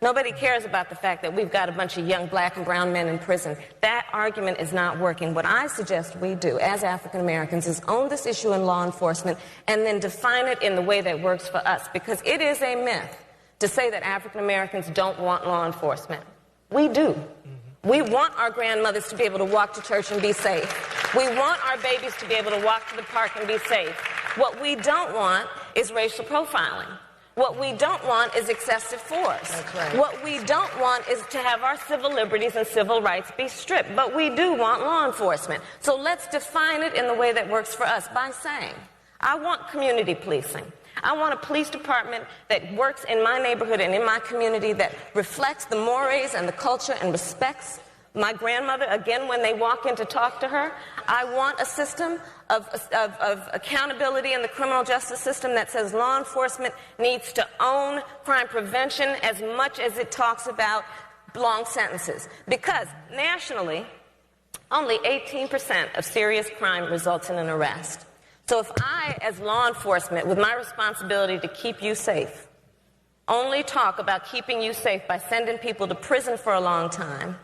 Nobody cares about the fact that we've got a bunch of young black and brown men in prison. That argument is not working. What I suggest we do as African Americans is own this issue in law enforcement and then define it in the way that works for us, because it is a myth to say that African Americans don't want law enforcement. We do. We want our grandmothers to be able to walk to church and be safe. We want our babies to be able to walk to the park and be safe. What we don't want is racial profiling. What we don't want is excessive force. That's right. What we don't want is to have our civil liberties and civil rights be stripped. But we do want law enforcement. So let's define it in the way that works for us by saying, I want community policing. I want a police department that works in my neighborhood and in my community that reflects the mores and the culture and respects my grandmother, again, when they walk in to talk to her. I want a system of accountability in the criminal justice system that says law enforcement needs to own crime prevention as much as it talks about long sentences. Because nationally, only 18% of serious crime results in an arrest. So if I, as law enforcement, with my responsibility to keep you safe, only talk about keeping you safe by sending people to prison for a long time,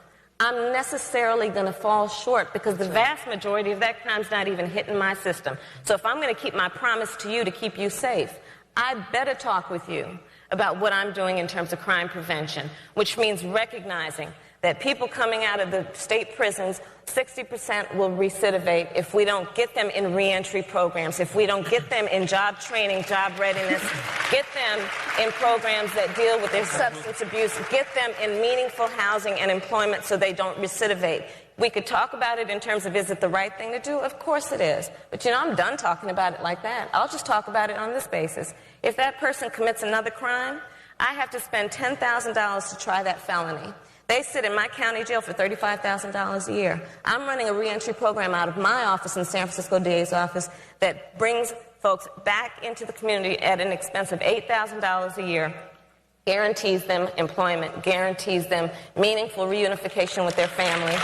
I'm necessarily going to fall short, because the vast majority of that crime's not even hitting my system. So if I'm going to keep my promise to you to keep you safe, I better talk with you about what I'm doing in terms of crime prevention, which means recognizing that people coming out of the state prisons, 60% will recidivate if we don't get them in reentry programs, if we don't get them in job training, job readiness, get them in programs that deal with their substance abuse, get them in meaningful housing and employment so they don't recidivate. We could talk about it in terms of, is it the right thing to do? Of course it is. But, you know, I'm done talking about it like that. I'll just talk about it on this basis. If that person commits another crime, I have to spend $10,000 to try that felony. They sit in my county jail for $35,000 a year. I'm running a reentry program out of my office in the San Francisco DA's office that brings folks back into the community at an expense of $8,000 a year, guarantees them employment, guarantees them meaningful reunification with their family.